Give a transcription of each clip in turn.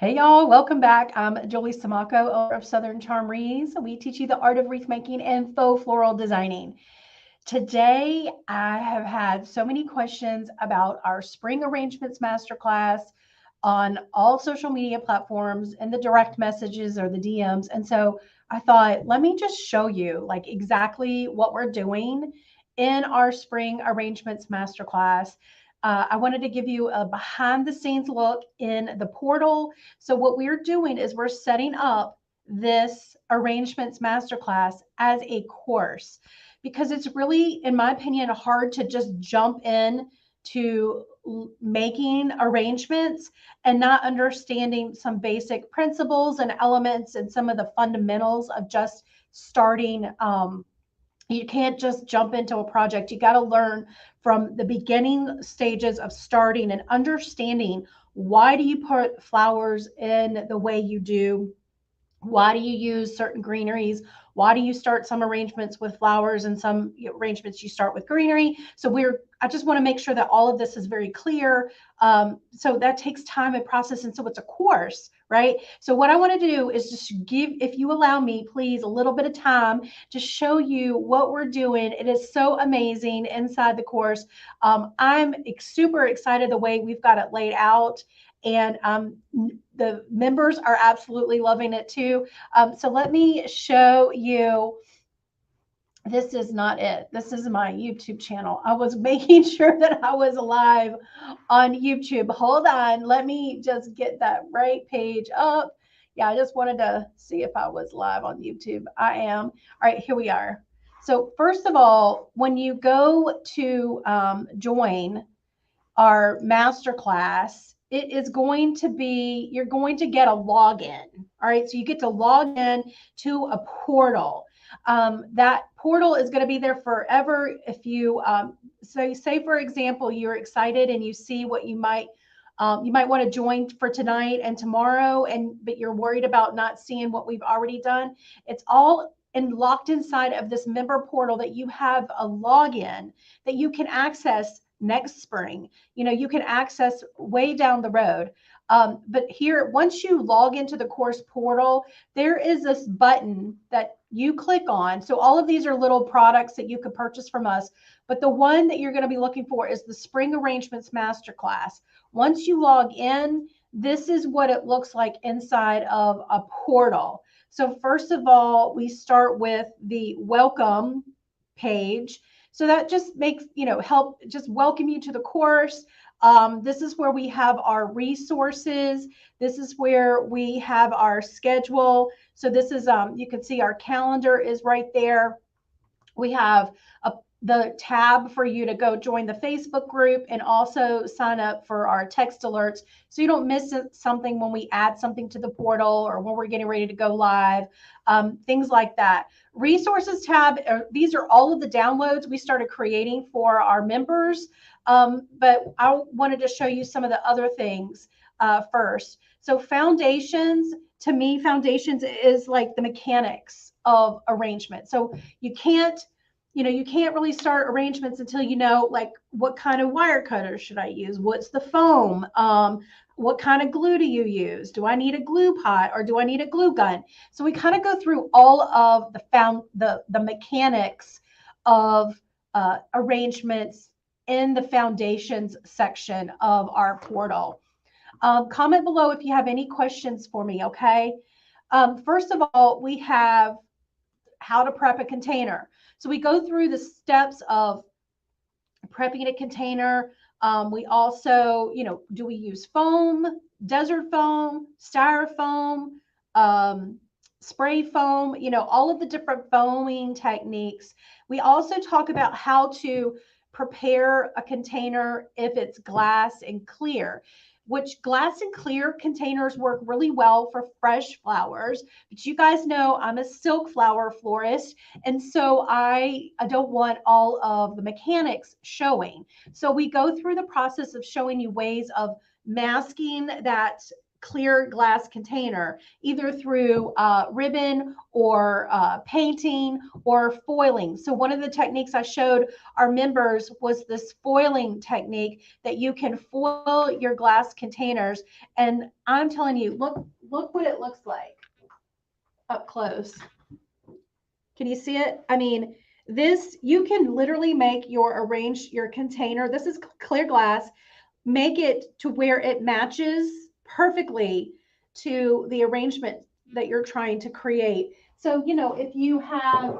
Hey y'all, welcome back. I'm Julie Samako, owner of Southern Charm Wreaths. We teach you the art of wreath making and faux floral designing. Today, I have had so many questions about our spring arrangements masterclass on all social media platforms and the direct messages or the DMs. And so I thought, let me just show you like exactly what we're doing in our spring arrangements masterclass. I wanted to give you a behind the scenes look in the portal. So what we're doing is we're setting up this arrangements masterclass as a course because it's really, in my opinion, hard to just jump in to making arrangements and not understanding some basic principles and elements and some of the fundamentals of just starting. You can't just jump into a project. You got to learn from the beginning stages of starting and understanding why do you put flowers in the way you do, why do you use certain greeneries, why do you start some arrangements with flowers and some arrangements you start with greenery. So I just want to make sure that all of this is very clear. So that takes time and process, and so it's a course, right? So what I want to do is just give, if you allow me please, a little bit of time to show you what we're doing. It is so amazing inside the course. I'm super excited the way we've got it laid out, and the members are absolutely loving it too. So let me show you. This is not it. This is my YouTube channel. I was making sure that I was live on YouTube. Hold on. Let me just get that right page up. Yeah, I just wanted to see if I was live on YouTube. I am. All right, here we are. So first of all, when you go to join our masterclass, it is going to be, you're going to get a login. All right, so you get to log in to a portal. That portal is going to be there forever. If you, so say for example, you're excited and you see what you might want to join for tonight and tomorrow, but you're worried about not seeing what we've already done. It's all locked inside of this member portal that you have a login that you can access next spring. You can access way down the road. But here, once you log into the course portal, there is this button that you click on. So all of these are little products that you could purchase from us. But the one that you're going to be looking for is the Spring Arrangements Masterclass. Once you log in, this is what it looks like inside of a portal. So first of all, we start with the welcome page. So that just makes, help just welcome you to the course. This is where we have our resources. This is where we have our schedule. So this is, you can see our calendar is right there. We have the tab for you to go join the Facebook group and also sign up for our text alerts so you don't miss something when we add something to the portal or when we're getting ready to go live, things like that. Resources tab, these are all of the downloads we started creating for our members, but I wanted to show you some of the other things first. So foundations, to me, foundations is like the mechanics of arrangement. So you can't really start arrangements until you know, like, what kind of wire cutter should I use? What's the foam? What kind of glue do you use? Do I need a glue pot or do I need a glue gun? So we kind of go through all of the mechanics of arrangements in the foundations section of our portal. Comment below if you have any questions for me, okay? First of all, we have how to prep a container. So we go through the steps of prepping a container. We also, do we use foam, desert foam, styrofoam, spray foam, all of the different foaming techniques. We also talk about how to prepare a container if it's glass and clear, which glass and clear containers work really well for fresh flowers. But you guys know I'm a silk flower florist, and so I don't want all of the mechanics showing. So we go through the process of showing you ways of masking that clear glass container, either through ribbon or painting or foiling. So one of the techniques I showed our members was this foiling technique that you can foil your glass containers. And I'm telling you, look what it looks like up close. Can you see it? I mean, this, you can literally make arrange your container. This is clear glass. Make it to where it matches perfectly to the arrangement that you're trying to create. So, if you have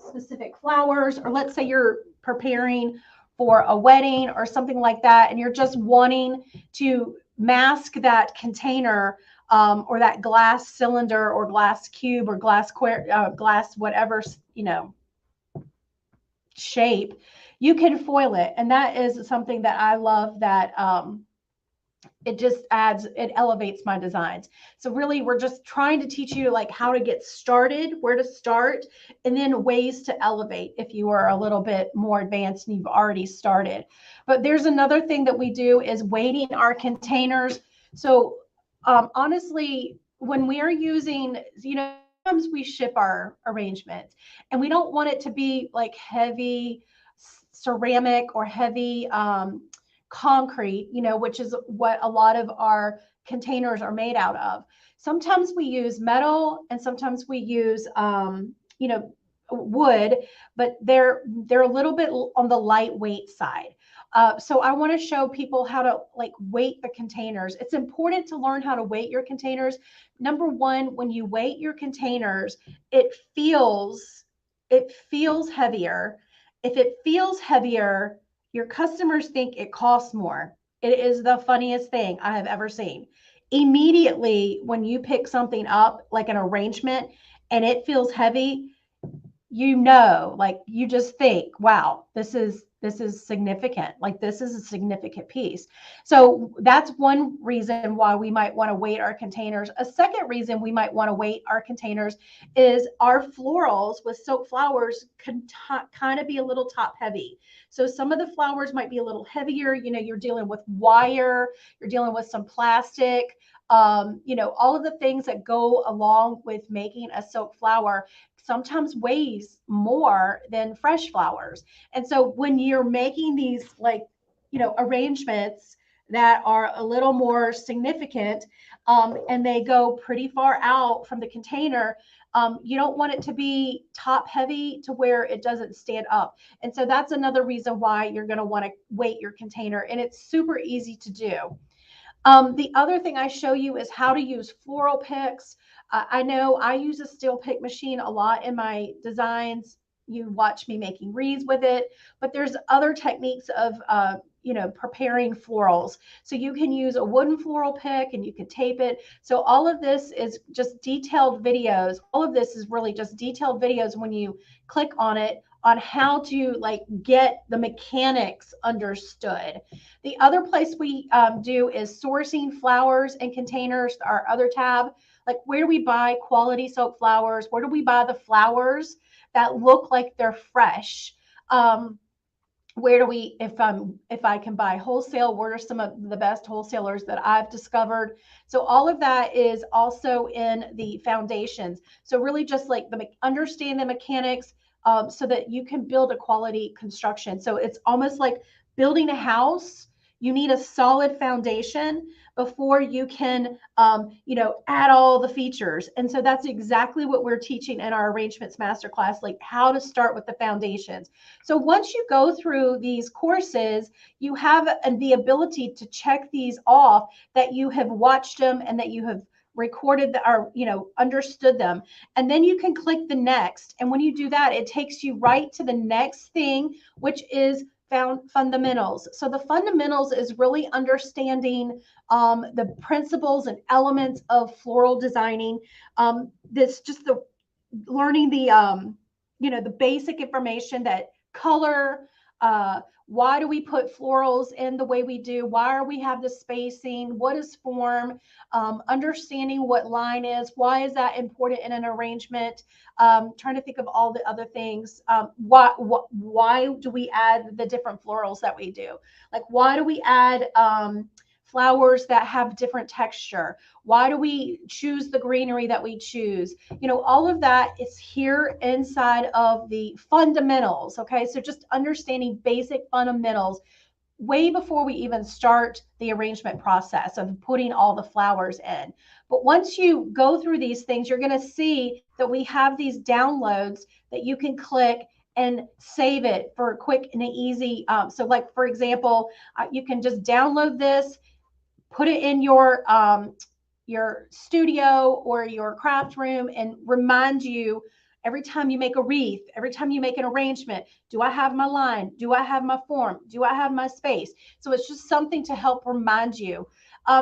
specific flowers, or let's say you're preparing for a wedding or something like that, and you're just wanting to mask that container, or that glass cylinder or glass cube or glass whatever, shape, you can foil it. And that is something that I love, that it elevates my designs. So really, we're just trying to teach you like how to get started, where to start, and then ways to elevate if you are a little bit more advanced and you've already started. But there's another thing that we do is weighting our containers. So honestly, when we are using, sometimes we ship our arrangements and we don't want it to be like heavy ceramic or heavy concrete, which is what a lot of our containers are made out of. Sometimes we use metal and sometimes we use, wood, but they're a little bit on the lightweight side. So I want to show people how to like weight the containers. It's important to learn how to weight your containers. Number one, when you weight your containers, it feels heavier. If it feels heavier, your customers think it costs more. It is the funniest thing I have ever seen. Immediately, when you pick something up, like an arrangement, and it feels heavy, like you just think, wow, this is significant. Like this is a significant piece. So that's one reason why we might want to weight our containers. A second reason we might want to weight our containers is our florals with soap flowers can kind of be a little top heavy. So some of the flowers might be a little heavier. You're dealing with wire, you're dealing with some plastic, all of the things that go along with making a soap flower sometimes weighs more than fresh flowers. And so when you're making these arrangements that are a little more significant, and they go pretty far out from the container, you don't want it to be top heavy to where it doesn't stand up. And so that's another reason why you're going to want to weight your container. And it's super easy to do. The other thing I show you is how to use floral picks. I know I use a steel pick machine a lot in my designs. You watch me making wreaths with it, but there's other techniques of, preparing florals. So you can use a wooden floral pick and you can tape it. So all of this is just detailed videos. All of this is really just detailed videos when you click on it, on how to like get the mechanics understood. The other place we do is sourcing flowers and containers, our other tab. Like, where do we buy quality soap flowers? Where do we buy the flowers that look like they're fresh? Where do we, if I can buy wholesale, where are some of the best wholesalers that I've discovered? So all of that is also in the foundations. So really just like understand the mechanics, so that you can build a quality construction. So it's almost like building a house. You need a solid foundation before you can, add all the features. And so that's exactly what we're teaching in our arrangements masterclass, like how to start with the foundations. So once you go through these courses, you have the ability to check these off, that you have watched them and that you have recorded or understood them. And then you can click the next. And when you do that, it takes you right to the next thing, which is fundamentals. So the fundamentals is really understanding the principles and elements of floral designing. This just the learning the basic information, that color, why do we put florals in the way we do? Why are we have the spacing? What is form? Understanding what line is. Why is that important in an arrangement? Trying to think of all the other things. Why do we add the different florals that we do? Like, why do we add flowers that have different texture? Why do we choose the greenery that we choose? You know, all of that is here inside of the fundamentals. Okay, so just understanding basic fundamentals way before we even start the arrangement process of putting all the flowers in. But once you go through these things, you're going to see that we have these downloads that you can click and save it for a quick and easy. So like, for example, you can just download this, put it in your studio or your craft room, and remind you every time you make a wreath, every time you make an arrangement, do I have my line? Do I have my form? Do I have my space? So it's just something to help remind you.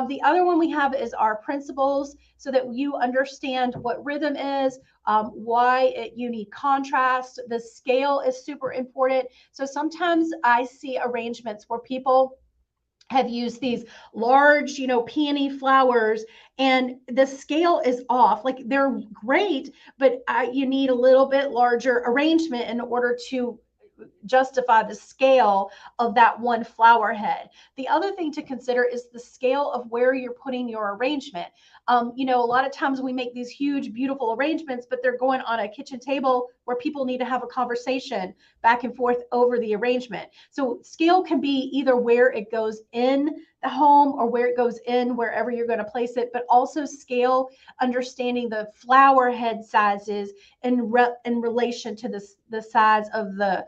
The other one we have is our principles, so that you understand what rhythm is, why you need contrast. The scale is super important. So sometimes I see arrangements where people have used these large, you know, peony flowers, and the scale is off. Like, they're great, but you need a little bit larger arrangement in order to justify the scale of that one flower head. The other thing to consider is the scale of where you're putting your arrangement. You know, a lot of times we make these huge, beautiful arrangements, but they're going on a kitchen table where people need to have a conversation back and forth over the arrangement. So scale can be either where it goes in the home or where it goes in wherever you're going to place it, but also scale, understanding the flower head sizes in relation to the size of the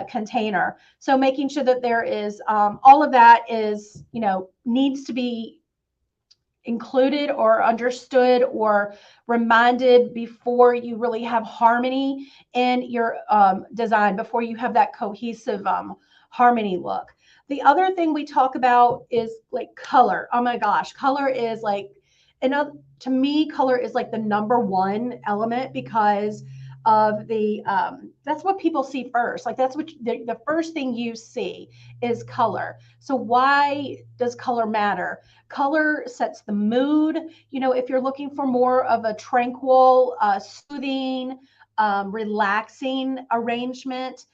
container. So making sure that there is all of that is, you know, needs to be included or understood or reminded before you really have harmony in your design, before you have that cohesive harmony look. The other thing we talk about is like color. Oh my gosh, color is like, and to me, color is like the number one element, because of the that's what people see first. Like, that's what the first thing you see is color. So why does color matter? Color sets the mood. You know, if you're looking for more of a tranquil, soothing, relaxing arrangement,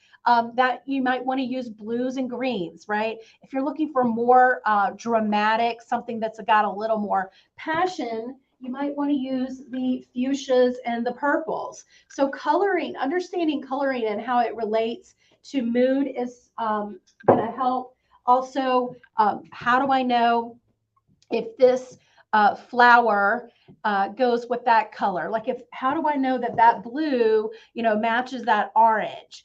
that you might want to use blues and greens, right? If you're looking for more dramatic, something that's got a little more passion, you might want to use the fuchsias and the purples. So coloring, understanding coloring and how it relates to mood is going to help. Also, how do I know if this flower goes with that color? Like, if, how do I know that that blue, you know, matches that orange?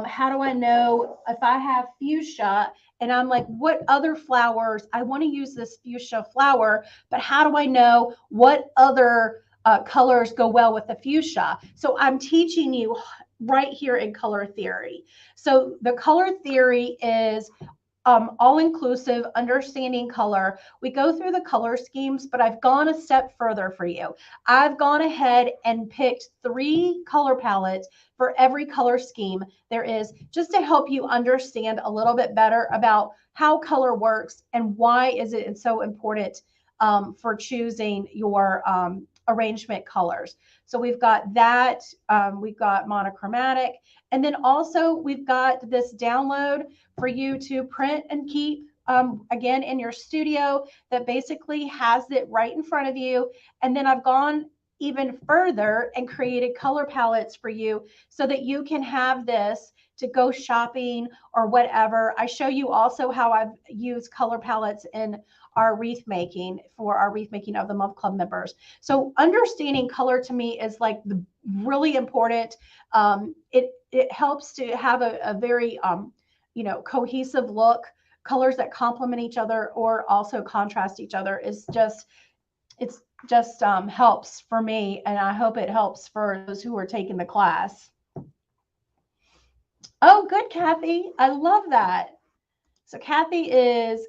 How do I know if I have fuchsia and I'm like, what other flowers? I want to use this fuchsia flower, but how do I know what other colors go well with the fuchsia? So I'm teaching you right here in color theory. So the color theory is all inclusive, understanding color. We go through the color schemes, but I've gone a step further for you. I've gone ahead and picked 3 color palettes for every color scheme there is, just to help you understand a little bit better about how color works and why is it so important for choosing your arrangement colors. So we've got that, we've got monochromatic, and then also we've got this download for you to print and keep, again, in your studio, that basically has it right in front of you. And then I've gone even further and created color palettes for you so that you can have this to go shopping or whatever. I show you also how I've used color palettes in our wreath making, for our wreath making of the month club members. So understanding color to me is like the really important. It helps to have a very you know, cohesive look. Colors that complement each other or also contrast each other is just, it's just helps for me, and I hope it helps for those who are taking the class. Oh, good, Kathy. I love that. So Kathy is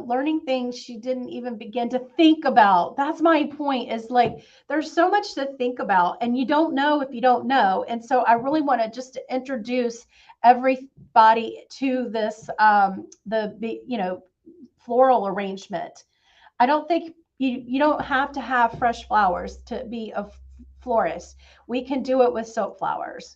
learning things she didn't even begin to think about. That's my point, is like, there's so much to think about and you don't know if you don't know. And so I really want to just introduce everybody to this, you know, floral arrangement. I don't think you don't have to have fresh flowers to be a florist. We can do it with soap flowers.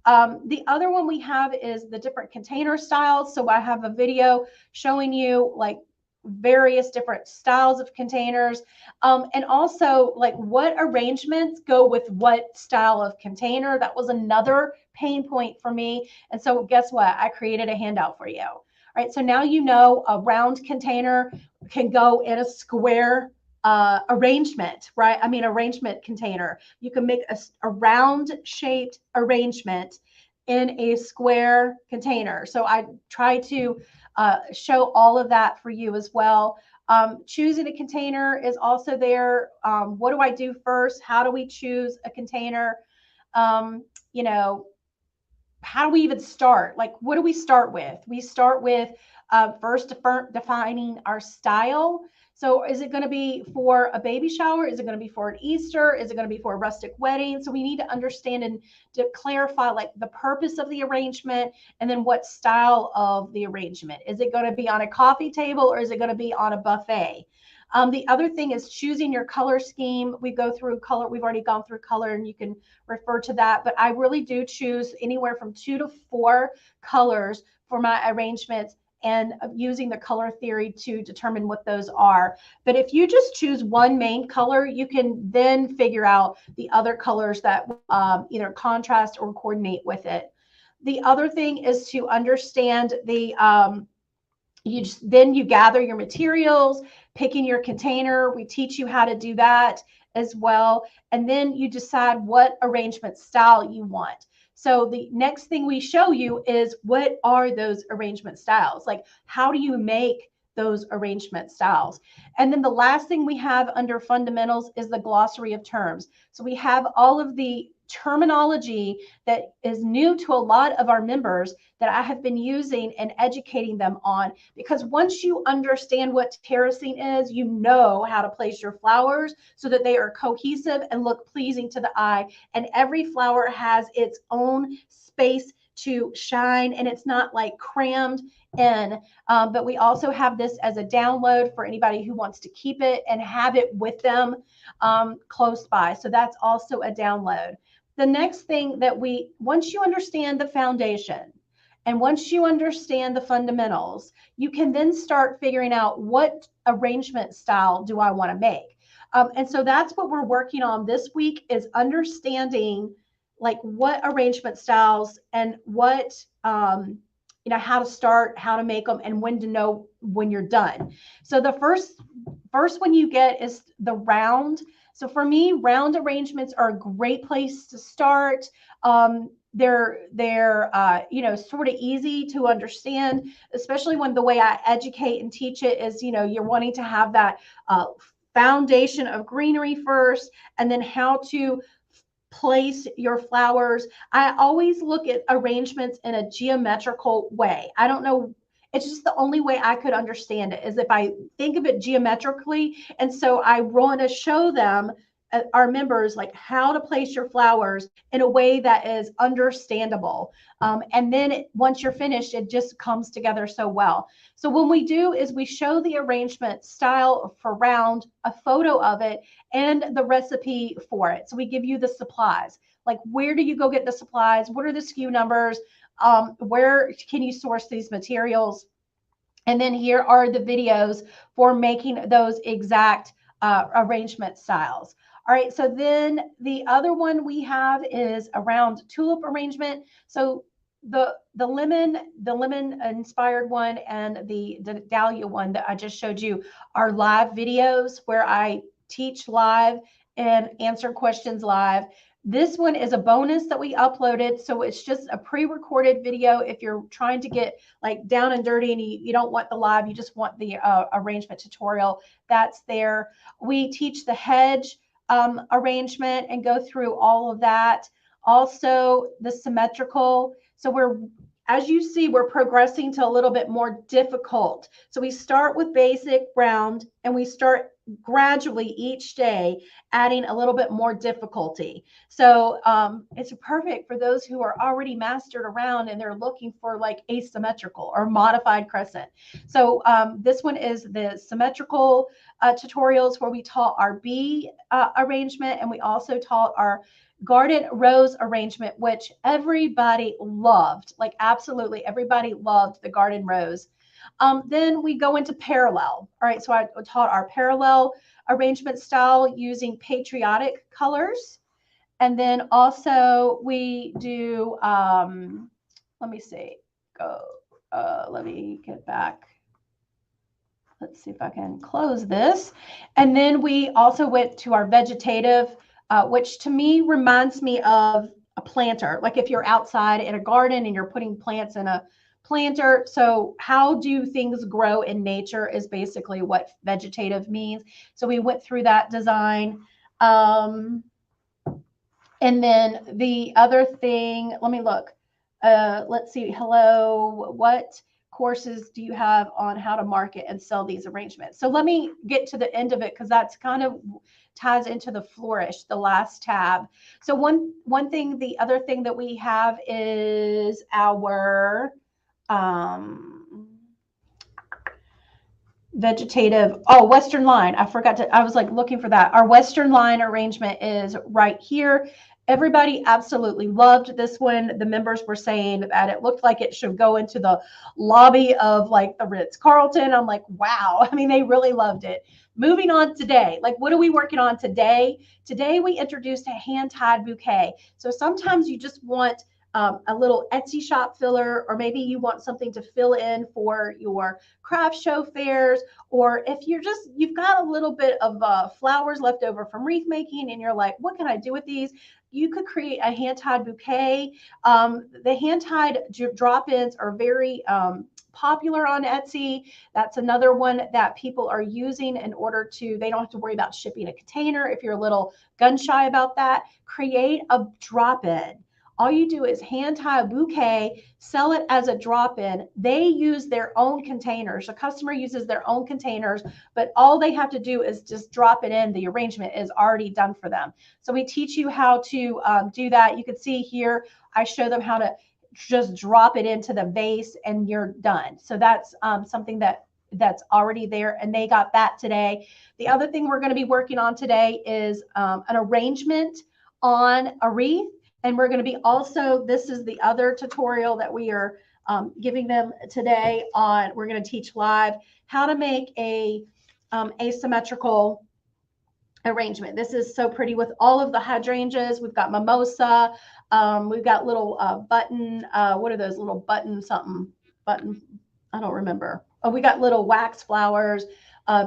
The other one we have is the different container styles. So I have a video showing you like various different styles of containers, and also like what arrangements go with what style of container. That was another pain point for me. And so guess what? I created a handout for you. All right, so now you know a round container can go in a square arrangement, right? I mean, arrangement container. You can make a round shaped arrangement in a square container. So I try to show all of that for you as well. Choosing a container is also there. What do I do first? How do we choose a container? You know, how do we even start? Like, what do we start with? We start with first defining our style. So is it going to be for a baby shower? Is it going to be for an Easter? Is it going to be for a rustic wedding? So we need to understand and to clarify like the purpose of the arrangement, and then what style of the arrangement. Is it going to be on a coffee table, or is it going to be on a buffet? The other thing is choosing your color scheme. We go through color. We've already gone through color, and you can refer to that. But I really do choose anywhere from 2 to 4 colors for my arrangements, and using the color theory to determine what those are. But if you just choose one main color, you can then figure out the other colors that either contrast or coordinate with it. The other thing is to understand the then you gather your materials, picking your container. We teach you how to do that as well. And then you decide what arrangement style you want. So the next thing we show you is what are those arrangement styles? Like, how do you make those arrangement styles? And then the last thing we have under fundamentals is the glossary of terms. So we have all of the terminology that is new to a lot of our members that I have been using and educating them on, because once you understand what terracing is, you know how to place your flowers so that they are cohesive and look pleasing to the eye. And every flower has its own space to shine, and it's not like crammed in. But we also have this as a download for anybody who wants to keep it and have it with them close by. So that's also a download. The next thing that once you understand the foundation, and once you understand the fundamentals, you can then start figuring out what arrangement style do I want to make. And so that's what we're working on this week, is understanding like what arrangement styles and what, how to start, how to make them, and when to know when you're done. So the first one you get is the round. So for me, round arrangements are a great place to start. They're sort of easy to understand, especially when the way I educate and teach it is, you're wanting to have that foundation of greenery first, and then how to place your flowers. I always look at arrangements in a geometrical way. I don't know. It's just the only way I could understand it is if I think of it geometrically. And so I want to show them, our members, like how to place your flowers in a way that is understandable. And then once you're finished, it just comes together so well. So what we do is we show the arrangement style for round, a photo of it, and the recipe for it. So we give you the supplies. Like, where do you go get the supplies? What are the SKU numbers? Where can you source these materials? And then here are the videos for making those exact arrangement styles. All right, so then the other one we have is around tulip arrangement. So the lemon inspired one and the dahlia one that I just showed you are live videos where I teach live and answer questions live. This one is a bonus that we uploaded. So it's just a pre-recorded video. If you're trying to get like down and dirty and you don't want the live, you just want the arrangement tutorial, that's there. We teach the hedge arrangement and go through all of that. Also the symmetrical. So as you see, we're progressing to a little bit more difficult. So we start with basic round, and we start gradually each day adding a little bit more difficulty. So it's perfect for those who are already mastered around and they're looking for like asymmetrical or modified crescent. So this one is the symmetrical tutorials where we taught our bee arrangement, and we also taught our garden rose arrangement, which everybody loved. Like, absolutely everybody loved the garden rose. Then we go into parallel. All right, so I taught our parallel arrangement style using patriotic colors. And then also we do, let me see, let me get back. Let's see if I can close this. And then we also went to our vegetative, which to me reminds me of a planter. Like if you're outside in a garden and you're putting plants in a planter. So how do things grow in nature is basically what vegetative means. So we went through that design. And then the other thing, let me look. Let's see. Hello. What courses do you have on how to market and sell these arrangements? So let me get to the end of it because that's kind of ties into the Flourish, the last tab. So one thing, the other thing that we have is our vegetative, Western line. I was like looking for that. Our Western line arrangement is right here. Everybody absolutely loved this one. The members were saying that it looked like it should go into the lobby of like the Ritz-Carlton. I'm like, wow. I mean, they really loved it. Moving on today, like what are we working on today? Today we introduced a hand-tied bouquet. So sometimes you just want a little Etsy shop filler, or maybe you want something to fill in for your craft show fairs, or if you've got a little bit of flowers left over from wreath making and you're like, what can I do with these? You could create a hand-tied bouquet. The hand-tied drop-ins are very popular on Etsy. That's another one that people are using in order to, they don't have to worry about shipping a container. If you're a little gun shy about that, create a drop-in. All you do is hand tie a bouquet, sell it as a drop-in. They use their own containers. The customer uses their own containers, but all they have to do is just drop it in. The arrangement is already done for them. So we teach you how to do that. You can see here, I show them how to just drop it into the vase and you're done. So that's something that's already there, and they got that today. The other thing we're going to be working on today is an arrangement on a wreath. And we're going to be also, this is the other tutorial that we are giving them today on, we're going to teach live how to make a asymmetrical arrangement. This is so pretty with all of the hydrangeas. We've got mimosa. We've got little button, what are those little button something? Button, I don't remember. Oh, we got little wax flowers.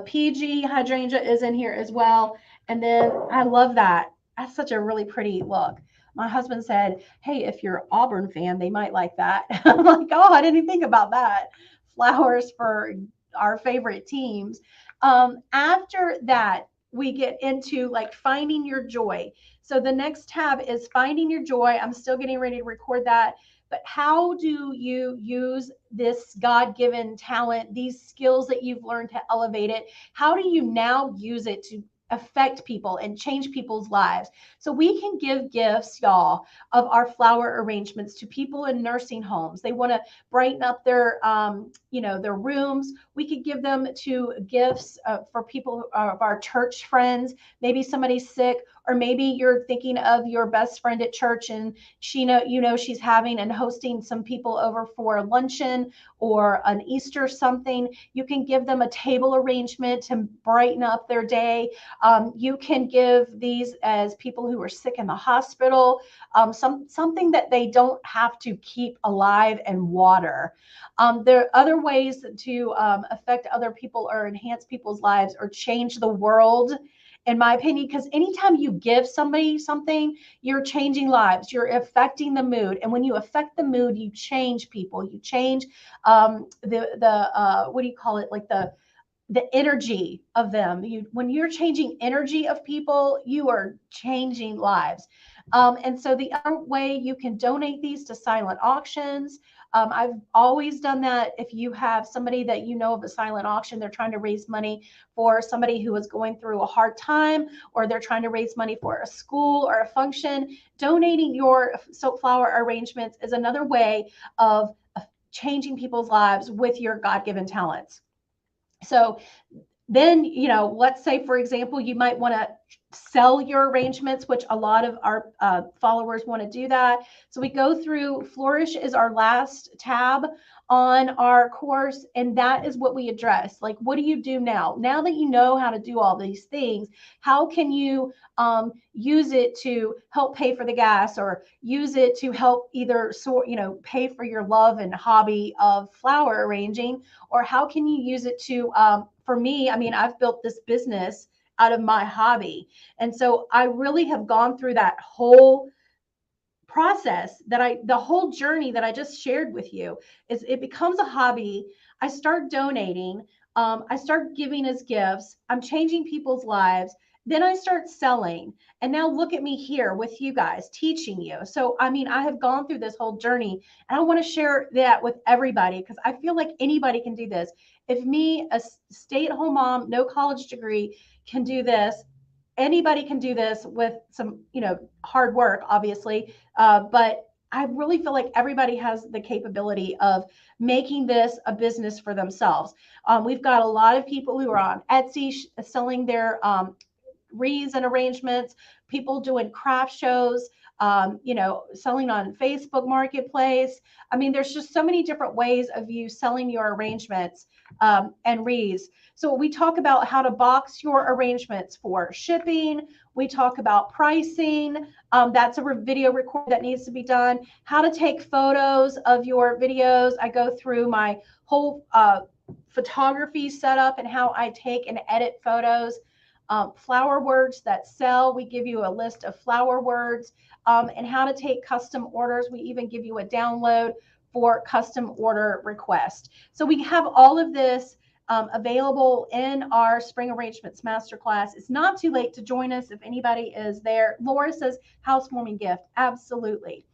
PG hydrangea is in here as well. And then I love that. That's such a really pretty look. My husband said, hey, if you're an Auburn fan, they might like that. I'm like, oh, I didn't think about that. Flowers for our favorite teams. After that, we get into like finding your joy. So the next tab is finding your joy. I'm still getting ready to record that. But how do you use this God-given talent, these skills that you've learned to elevate it? How do you now use it to affect people and change people's lives? So we can give gifts, y'all, of our flower arrangements to people in nursing homes. They want to brighten up their, their rooms. We could give them to gifts for people of our church friends. Maybe somebody's sick, or maybe you're thinking of your best friend at church and she's having and hosting some people over for luncheon or an Easter something. You can give them a table arrangement to brighten up their day. You can give these as people who are sick in the hospital, something that they don't have to keep alive and water. There are other ways to affect other people or enhance people's lives or change the world, in my opinion, because anytime you give somebody something, you're changing lives, you're affecting the mood. And when you affect the mood, you change people, you change what do you call it? Like the energy of them. When you're changing energy of people, you are changing lives. And so the other way you can donate these to silent auctions. I've always done that. If you have somebody that you know of a silent auction, they're trying to raise money for somebody who is going through a hard time, or they're trying to raise money for a school or a function, donating your soap flower arrangements is another way of changing people's lives with your God-given talents. So then, let's say, for example, you might want to sell your arrangements, which a lot of our followers want to do that. So we go through, Flourish is our last tab on our course, and that is what we address. Like, what do you do now? Now that you know how to do all these things, how can you use it to help pay for the gas, or use it to help either pay for your love and hobby of flower arranging, or how can you use it to, for me, I mean, I've built this business out of my hobby. And so I really have gone through that whole process, the whole journey that I just shared with you. Is it becomes a hobby. I start donating. I start giving as gifts. I'm changing people's lives. Then I start selling. And now look at me here with you guys teaching you. So, I mean, I have gone through this whole journey, and I want to share that with everybody, because I feel like anybody can do this. If me, a stay-at-home mom, no college degree, can do this, anybody can do this with some, hard work, obviously. But I really feel like everybody has the capability of making this a business for themselves. We've got a lot of people who are on Etsy selling their wreaths and arrangements, people doing craft shows, selling on Facebook Marketplace. I mean, there's just so many different ways of you selling your arrangements and wreaths. So we talk about how to box your arrangements for shipping. We talk about pricing. That's a video record that needs to be done. How to take photos of your videos. I go through my whole photography setup and how I take and edit photos. Flower words that sell. We give you a list of flower words, and how to take custom orders. We even give you a download for custom order request. So we have all of this available in our Spring Arrangements Masterclass. It's not too late to join us if anybody is there. Laura says housewarming gift. Absolutely.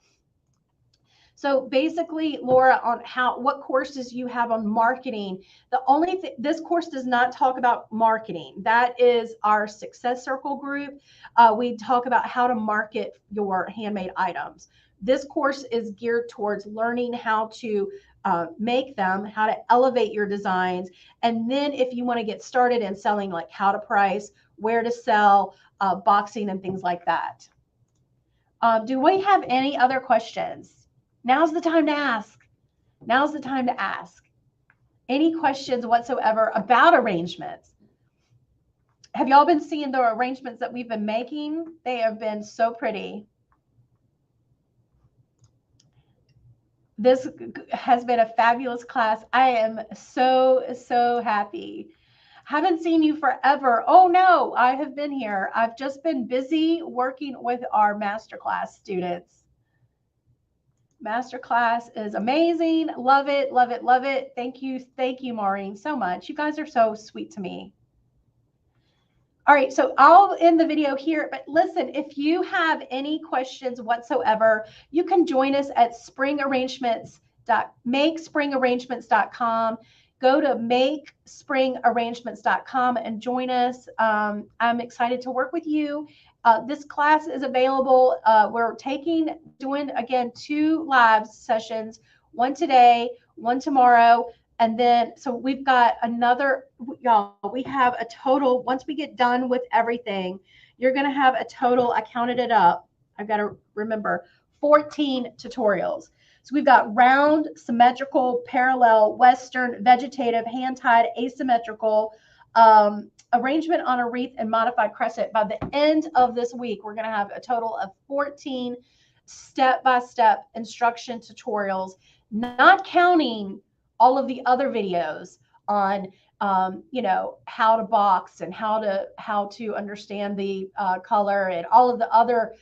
So basically, Laura, on what courses you have on marketing. The only thing, this course does not talk about marketing. That is our Success Circle group. We talk about how to market your handmade items. This course is geared towards learning how to make them, how to elevate your designs. And then if you want to get started in selling, like how to price, where to sell, boxing, and things like that. Do we have any other questions? Now's the time to ask. Now's the time to ask. Any questions whatsoever about arrangements? Have y'all been seeing the arrangements that we've been making? They have been so pretty. This has been a fabulous class. I am so happy. Haven't seen you forever. Oh no, I have been here. I've just been busy working with our Masterclass students. Masterclass is amazing. Love it, love it, love it. Thank you, Maureen, so much. You guys are so sweet to me. All right, so I'll end the video here, but listen, if you have any questions whatsoever, you can join us at makespringarrangements.com. Go to makespringarrangements.com and join us. I'm excited to work with you. This class is available. We're doing again 2 live sessions, one today, one tomorrow. And then, so we've got another, y'all, we have a total, once we get done with everything, you're going to have a total, I counted it up, I've got to remember, 14 tutorials. So we've got round, symmetrical, parallel, Western, vegetative, hand-tied, asymmetrical, arrangement on a wreath, and modified crescent. By the end of this week, we're going to have a total of 14 step-by-step instruction tutorials, not counting all of the other videos on how to box and how to understand the color and all of the other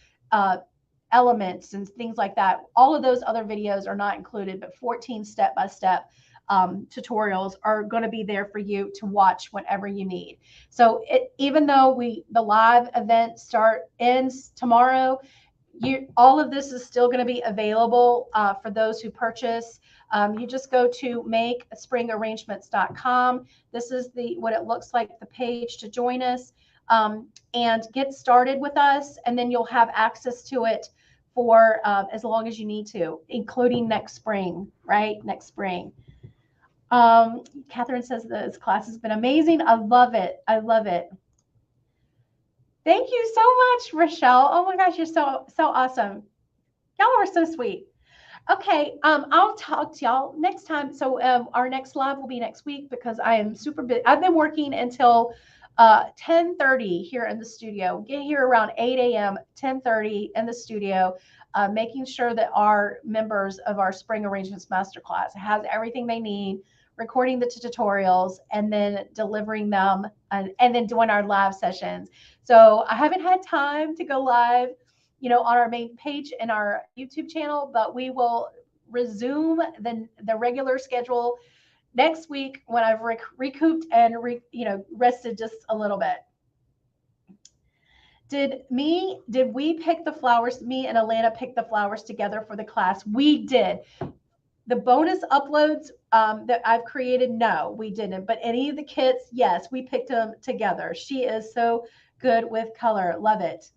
elements and things like that. All of those other videos are not included, but 14 step-by-step tutorials are going to be there for you to watch whenever you need. So even though the live event ends tomorrow, all of this is still going to be available for those who purchase. You just go to makespringarrangements.com. This is what it looks like, the page to join us and get started with us. And then you'll have access to it for as long as you need to, including next spring, right? Next spring. Catherine says this class has been amazing. I love it. I love it. Thank you so much, Rochelle. Oh my gosh, you're so awesome. Y'all are so sweet. Okay, I'll talk to y'all next time. So our next live will be next week because I am super busy. I've been working until 10:30 here in the studio. Get here around 8 a.m., 10:30 in the studio, making sure that our members of our Spring Arrangements Masterclass has everything they need, recording the tutorials, and then delivering them, and then doing our live sessions. So I haven't had time to go live, on our main page in our YouTube channel, but we will resume the regular schedule next week when I've recouped and rested just a little bit. Did we pick the flowers? Me and Alana picked the flowers together for the class. We did. The bonus uploads that I've created, no, we didn't. But any of the kits, yes, we picked them together. She is so good with color. Love it.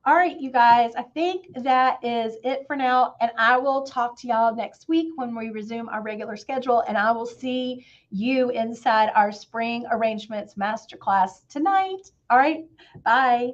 All right, you guys, I think that is it for now. And I will talk to y'all next week when we resume our regular schedule. And I will see you inside our Spring Arrangements Masterclass tonight. All right, bye.